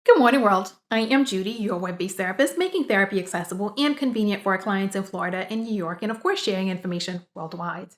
Good morning, world. I am Judy, your web-based therapist, making therapy accessible and convenient for our clients in Florida and New York, and of course, sharing information worldwide.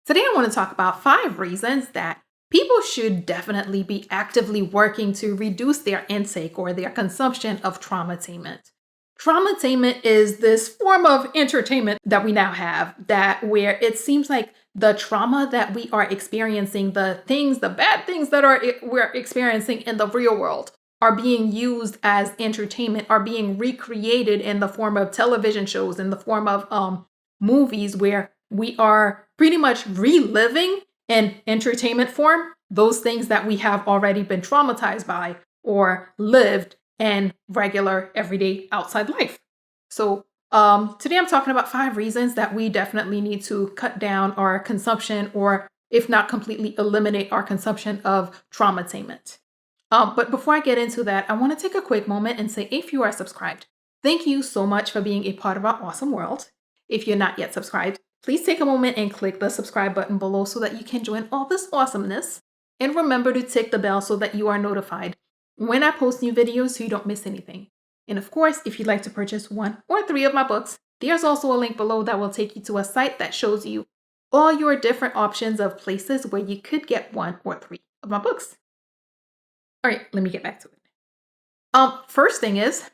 Today, I want to talk about 5 reasons that people should definitely be actively working to reduce their intake or their consumption of traumatainment. Traumatainment is this form of entertainment that we now have where it seems like the trauma that we are experiencing, the bad things that we're experiencing in the real world are being used as entertainment, are being recreated in the form of television shows, in the form of movies, where we are pretty much reliving in entertainment form those things that we have already been traumatized by or lived in regular, everyday, outside life. So today I'm talking about 5 reasons that we definitely need to cut down our consumption, or if not completely eliminate our consumption of traumatainment. But before I get into that, I want to take a quick moment and say, if you are subscribed, thank you so much for being a part of our awesome world. If you're not yet subscribed, please take a moment and click the subscribe button below so that you can join all this awesomeness. And remember to tick the bell so that you are notified when I post new videos so you don't miss anything. And of course, if you'd like to purchase 1 or 3 of my books, there's also a link below that will take you to a site that shows you all your different options of places where you could get 1 or 3 of my books. All right, let me get back to it. First thing is,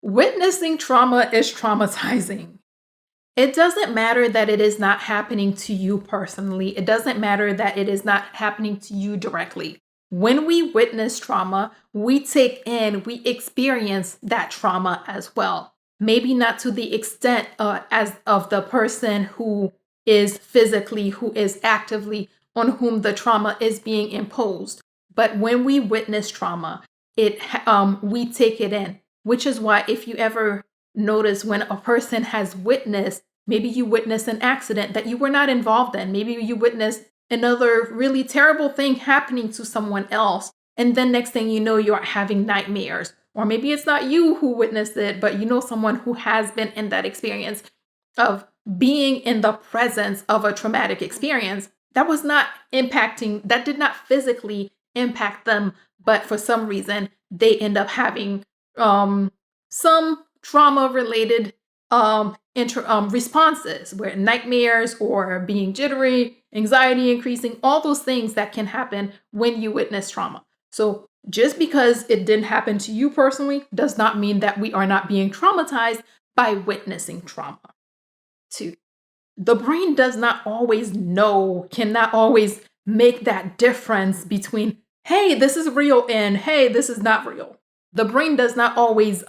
witnessing trauma is traumatizing. It doesn't matter that it is not happening to you personally. It doesn't matter that it is not happening to you directly. When we witness trauma, we experience that trauma as well. Maybe not to the extent as of the person who is actively on whom the trauma is being imposed. But when we witness trauma, we take it in, which is why if you ever notice when a person has witnessed, maybe you witnessed an accident that you were not involved in, maybe you witnessed another really terrible thing happening to someone else, and then next thing you know, you're having nightmares. Or maybe it's not you who witnessed it, but you know someone who has been in that experience of being in the presence of a traumatic experience that did not physically impact them, but for some reason they end up having some trauma-related responses, where nightmares or being jittery, anxiety increasing, all those things that can happen when you witness trauma. So just because it didn't happen to you personally does not mean that we are not being traumatized by witnessing trauma. 2, the brain cannot always make that difference between, hey, this is real and hey, this is not real. The brain is not always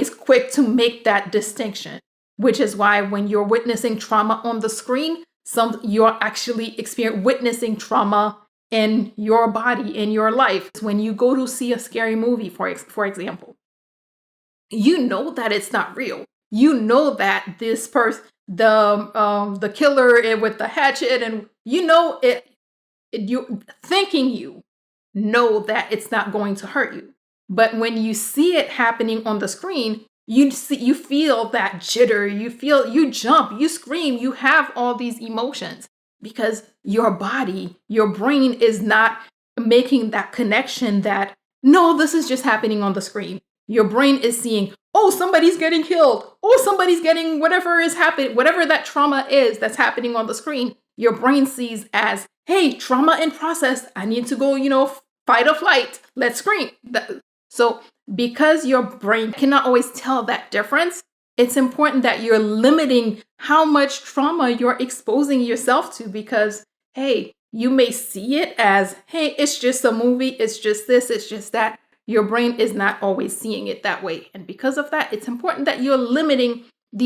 quick to make that distinction, which is why when you're witnessing trauma on the screen, you're actually witnessing trauma in your body, in your life. When you go to see a scary movie, for example, you know that it's not real. You know that this person, the killer with the hatchet, and you know it. You know that it's not going to hurt you. But when you see it happening on the screen, you feel that jitter, you jump, you scream, you have all these emotions because your brain is not making that connection that, no, this is just happening on the screen. Your brain is seeing, oh, somebody's getting killed. Oh, somebody's getting whatever is happening, whatever that trauma is that's happening on the screen. Your brain sees as, hey, trauma in process. I need to go, fight or flight. Let's scream. So because your brain cannot always tell that difference, it's important that you're limiting how much trauma you're exposing yourself to, because, hey, you may see it as, hey, it's just a movie. It's just this, it's just that. Your brain is not always seeing it that way. And because of that, it's important that you're limiting the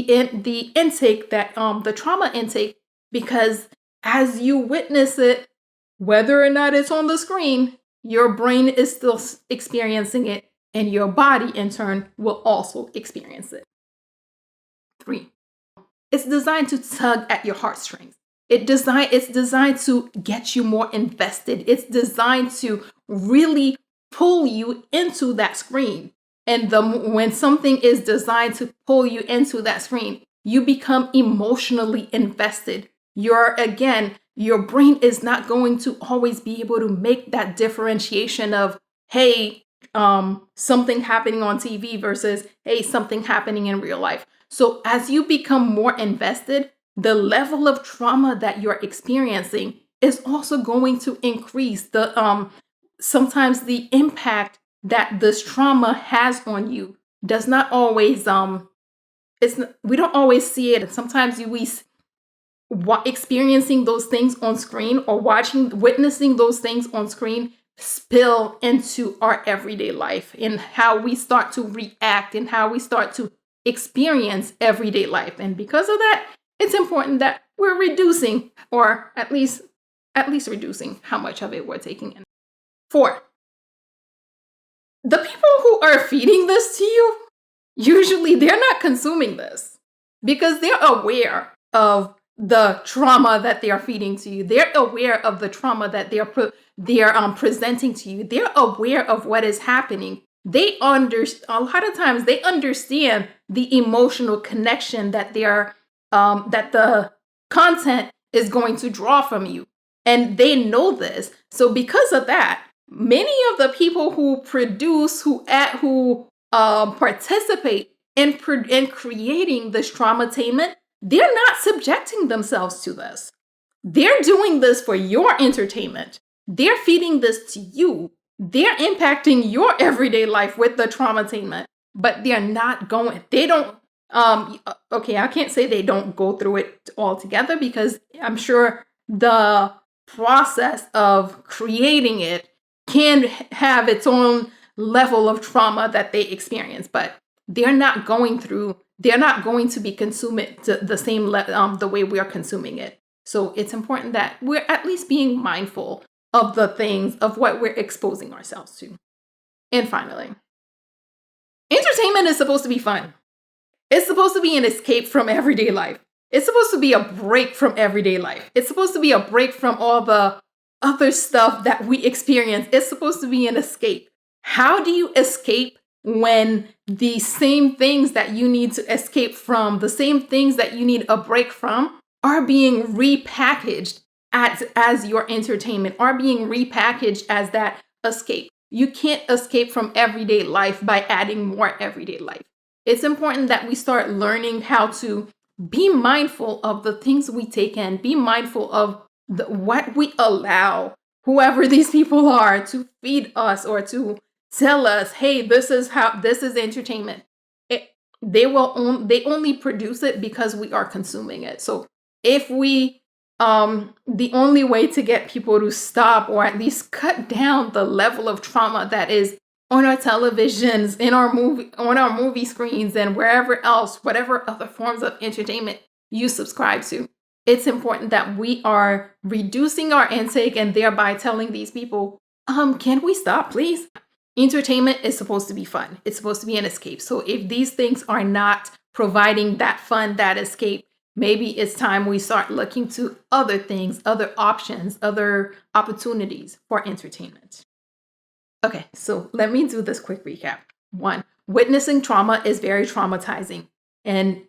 intake, the trauma intake, because as you witness it, whether or not it's on the screen, your brain is still experiencing it, and your body in turn will also experience it. 3, it's designed to tug at your heartstrings. It's designed to get you more invested. It's designed to really pull you into that screen. And when something is designed to pull you into that screen, you become emotionally invested. Your brain is not going to always be able to make that differentiation of, hey, something happening on TV versus, hey, something happening in real life. So as you become more invested, the level of trauma that you're experiencing is also going to increase. Sometimes the impact that this trauma has on you does not always we don't always see it. Sometimes experiencing those things on screen or witnessing those things on screen spill into our everyday life and how we start to react and how we start to experience everyday life. And because of that, it's important that we're reducing, or at least reducing how much of it we're taking in. 4, the people who are feeding this to you, usually they're not consuming this because they're aware of the trauma that they are feeding to you. They're aware of the trauma that they're presenting to you. They're aware of what is happening. A lot of times they understand the emotional connection that that the content is going to draw from you, and they know this. So because of that, many of the people who produce, who participate in creating this traumatainment, they're not subjecting themselves to this. They're doing this for your entertainment. They're feeding this to you. They're impacting your everyday life with the traumatainment, but they don't, okay, I can't say they don't go through it altogether, because I'm sure the process of creating it can have its own level of trauma that they experience, but they're not going to be consuming the same the way we are consuming it. So it's important that we're at least being mindful of the things, of what we're exposing ourselves to. And finally, entertainment is supposed to be fun. It's supposed to be an escape from everyday life. It's supposed to be a break from everyday life. It's supposed to be a break from all the other stuff that we experience. It's supposed to be an escape. How do you escape when the same things that you need to escape from, the same things that you need a break from, are being repackaged as your entertainment, are being repackaged as that escape? You can't escape from everyday life by adding more everyday life. It's important that we start learning how to be mindful of the things we take in, be mindful of what we allow whoever these people are to feed us or to tell us, hey, this is entertainment. They only produce it because we are consuming it. So if the only way to get people to stop, or at least cut down the level of trauma that is on our televisions, on our movie screens, and wherever else, whatever other forms of entertainment you subscribe to, it's important that we are reducing our intake and thereby telling these people, can we stop, please? Entertainment is supposed to be fun. It's supposed to be an escape. So if these things are not providing that fun, that escape, maybe it's time we start looking to other things, other options, other opportunities for entertainment. Okay, so let me do this quick recap. 1, witnessing trauma is very traumatizing. And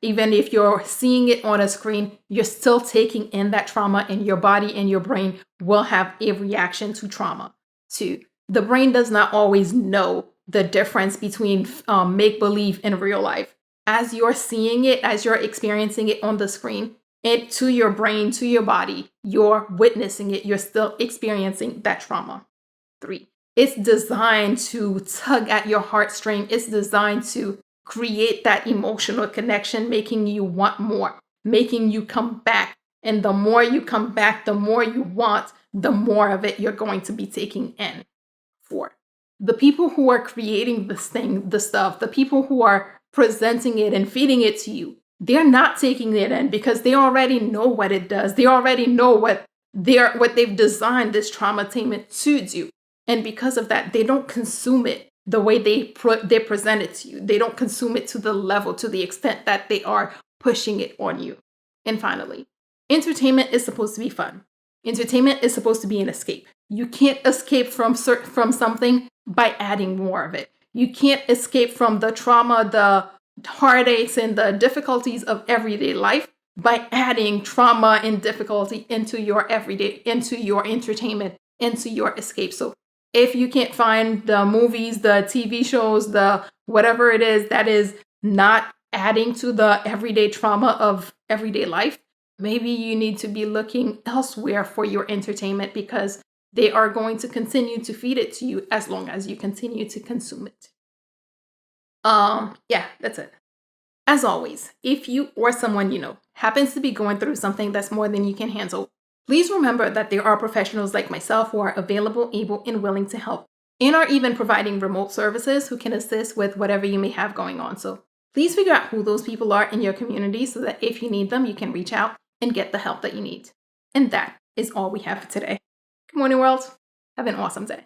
even if you're seeing it on a screen, you're still taking in that trauma, and your body and your brain will have a reaction to trauma. 2, the brain does not always know the difference between make-believe and real life. As you're seeing it, as you're experiencing it on the screen, and to your brain, to your body, you're witnessing it, you're still experiencing that trauma. 3, it's designed to tug at your heartstring. It's designed to create that emotional connection, making you want more, making you come back. And the more you come back, the more you want, the more of it you're going to be taking in. 4, the people who are creating the stuff, the people who are presenting it and feeding it to you, they're not taking it in because they already know what it does. They already know what they've designed this traumatainment to do. And because of that, they don't consume it the way they present it to you. They don't consume it to the level, to the extent that they are pushing it on you. And finally, entertainment is supposed to be fun. Entertainment is supposed to be an escape. You can't escape from something by adding more of it. You can't escape from the trauma, the heartaches, and the difficulties of everyday life by adding trauma and difficulty into your everyday, into your entertainment, into your escape. So If you can't find the movies, the TV shows, the whatever it is that is not adding to the everyday trauma of everyday life, maybe you need to be looking elsewhere for your entertainment, because they are going to continue to feed it to you as long as you continue to consume it. Yeah, that's it. As always, if you or someone you know happens to be going through something that's more than you can handle, please remember that there are professionals like myself who are available, able, and willing to help, and are even providing remote services who can assist with whatever you may have going on. So please figure out who those people are in your community so that if you need them, you can reach out and get the help that you need. And that is all we have for today. Good morning, world. Have an awesome day.